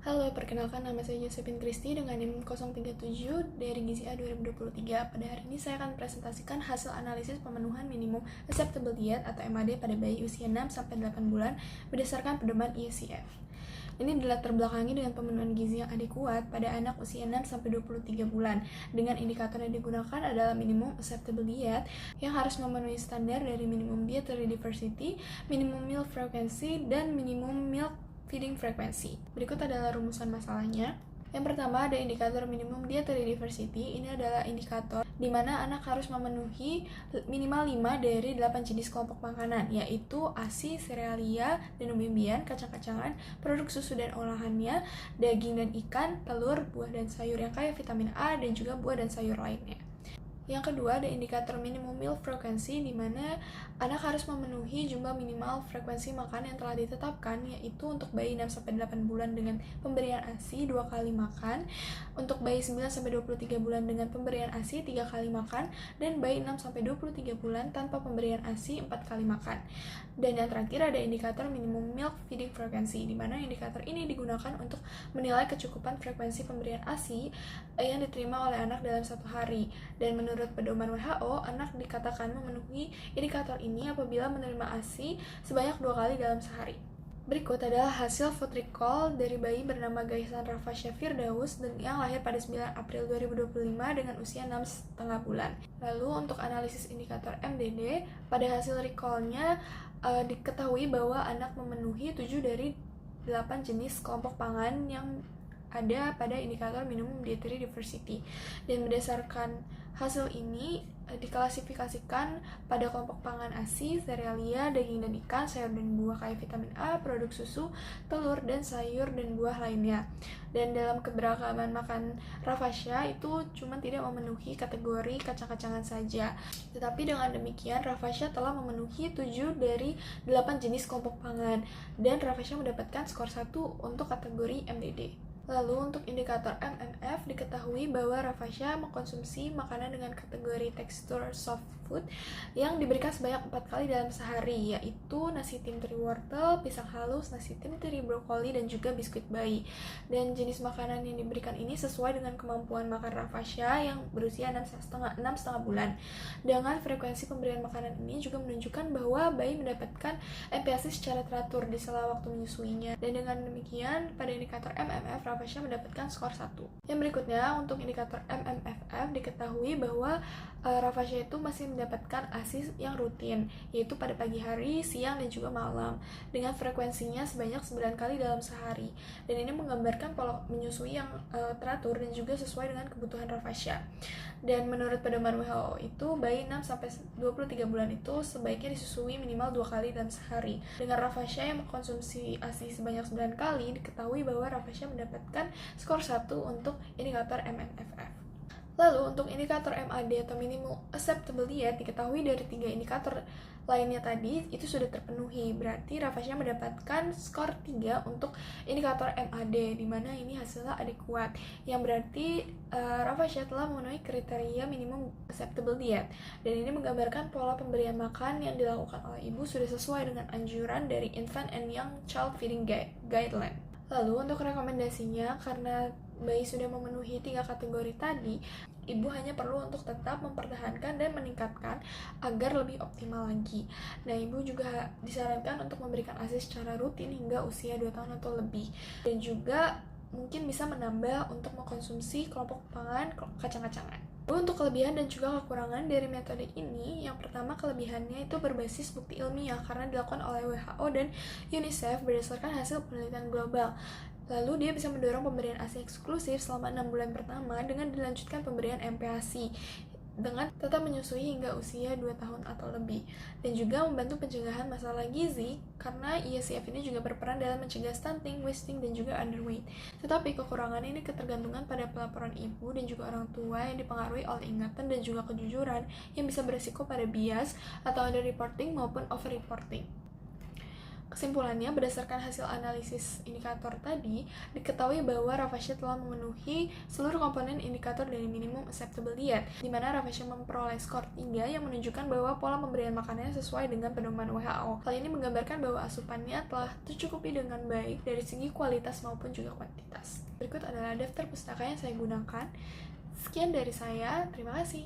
Halo, perkenalkan nama saya Josephine Christy dengan NIM 037 dari Gizi A 2023. Pada hari ini saya akan presentasikan hasil analisis pemenuhan minimum acceptable diet atau MAD pada bayi usia 6-8 bulan berdasarkan pedoman ICF. Ini dilatar belakangi dengan pemenuhan gizi yang adekuat pada anak usia 6-23 bulan. Dengan indikator yang digunakan adalah minimum acceptable diet yang harus memenuhi standar dari minimum dietary diversity, minimum meal frequency, dan minimum milk feeding frequency. Berikut adalah rumusan masalahnya. Yang pertama ada indikator minimum dietary diversity. Ini adalah indikator di mana anak harus memenuhi minimal 5 dari 8 jenis kelompok makanan, yaitu ASI, serealia, dan umbi-umbian, kacang-kacangan, produk susu dan olahannya, daging dan ikan, telur, buah dan sayur yang kaya vitamin A, dan juga buah dan sayur lainnya. Yang kedua ada indikator minimum meal frequency, di mana anak harus memenuhi jumlah minimal frekuensi makan yang telah ditetapkan, yaitu untuk bayi 6-8 bulan dengan pemberian ASI 2 kali makan, untuk bayi 9-23 bulan dengan pemberian ASI 3 kali makan, dan bayi 6-23 bulan tanpa pemberian ASI 4 kali makan. Dan yang terakhir ada indikator minimum milk feeding frequency, di mana indikator ini digunakan untuk menilai kecukupan frekuensi pemberian ASI yang diterima oleh anak dalam satu hari. Dan menurut pedoman WHO, anak dikatakan memenuhi indikator ini apabila menerima ASI sebanyak 2 kali dalam sehari. Berikut adalah hasil food recall dari bayi bernama Gaisan Rafasya Firdaus yang lahir pada 9 April 2025 dengan usia 6,5 bulan. Lalu untuk analisis indikator MDD, pada hasil recallnya diketahui bahwa anak memenuhi 7 dari 8 jenis kelompok pangan yang ada pada indikator minimum dietary diversity. Dan berdasarkan hasil ini diklasifikasikan pada kelompok pangan ASI, serealia, daging dan ikan, sayur dan buah kaya vitamin A, produk susu, telur, dan sayur dan buah lainnya. Dan dalam keberagaman makan Rafasya itu cuma tidak memenuhi kategori kacang-kacangan saja. Tetapi dengan demikian Rafasya telah memenuhi 7 dari 8 jenis kelompok pangan, dan Rafasya mendapatkan skor 1 untuk kategori MDD. Lalu untuk indikator MMF diketahui bahwa Rafasya mengkonsumsi makanan dengan kategori tekstur soft food yang diberikan sebanyak 4 kali dalam sehari, yaitu nasi tim teri wortel, pisang halus, nasi tim teri brokoli, dan juga biskuit bayi. Dan jenis makanan yang diberikan ini sesuai dengan kemampuan makan Rafasya yang berusia 6,5 bulan. Dengan frekuensi pemberian makanan ini juga menunjukkan bahwa bayi mendapatkan MPASI secara teratur di sela waktu menyusuinya. Dan dengan demikian pada indikator MMF Rafasya mendapatkan skor 1. Yang berikutnya untuk indikator MMFF diketahui bahwa Rafasya itu masih mendapatkan ASI yang rutin, yaitu pada pagi hari, siang, dan juga malam, dengan frekuensinya sebanyak 9 kali dalam sehari. Dan ini menggambarkan pola menyusui yang teratur dan juga sesuai dengan kebutuhan Rafasya. Dan menurut pedoman WHO itu, bayi 6-23 bulan itu sebaiknya disusui minimal 2 kali dalam sehari. Dengan Rafasya yang mengkonsumsi ASI sebanyak 9 kali, diketahui bahwa Rafasya mendapatkan skor 1 untuk indikator MMFF. Lalu untuk indikator MAD atau minimum acceptable diet diketahui dari 3 indikator lainnya tadi itu sudah terpenuhi. Berarti Rafasya mendapatkan skor 3 untuk indikator MAD, di mana ini hasilnya adekuat. Yang berarti Rafasya telah memenuhi kriteria minimum acceptable diet. Dan ini menggambarkan pola pemberian makan yang dilakukan oleh ibu sudah sesuai dengan anjuran dari Infant and Young Child Feeding Guideline. Lalu untuk rekomendasinya, karena bayi sudah memenuhi 3 kategori tadi, ibu hanya perlu untuk tetap mempertahankan dan meningkatkan agar lebih optimal lagi. Nah, ibu juga disarankan untuk memberikan ASI secara rutin hingga usia 2 tahun atau lebih. Dan juga mungkin bisa menambah untuk mengkonsumsi kelompok pangan kacang-kacangan. Untuk kelebihan dan juga kekurangan dari metode ini, yang pertama kelebihannya itu berbasis bukti ilmiah karena dilakukan oleh WHO dan UNICEF berdasarkan hasil penelitian global. Lalu dia bisa mendorong pemberian ASI eksklusif selama 6 bulan pertama dengan dilanjutkan pemberian MPASI dengan tetap menyusui hingga usia 2 tahun atau lebih, dan juga membantu pencegahan masalah gizi karena ICF ini juga berperan dalam mencegah stunting, wasting, dan juga underweight. Tetapi kekurangan ini ketergantungan pada pelaporan ibu dan juga orang tua yang dipengaruhi oleh ingatan dan juga kejujuran yang bisa beresiko pada bias atau under reporting maupun over reporting. Kesimpulannya, berdasarkan hasil analisis indikator tadi, diketahui bahwa Rafasya telah memenuhi seluruh komponen indikator dari minimum acceptable diet, di mana Rafasya memperoleh skor 3 yang menunjukkan bahwa pola pemberian makanannya sesuai dengan pedoman WHO. Hal ini menggambarkan bahwa asupannya telah tercukupi dengan baik dari segi kualitas maupun juga kuantitas. Berikut adalah daftar pustaka yang saya gunakan. Sekian dari saya, terima kasih.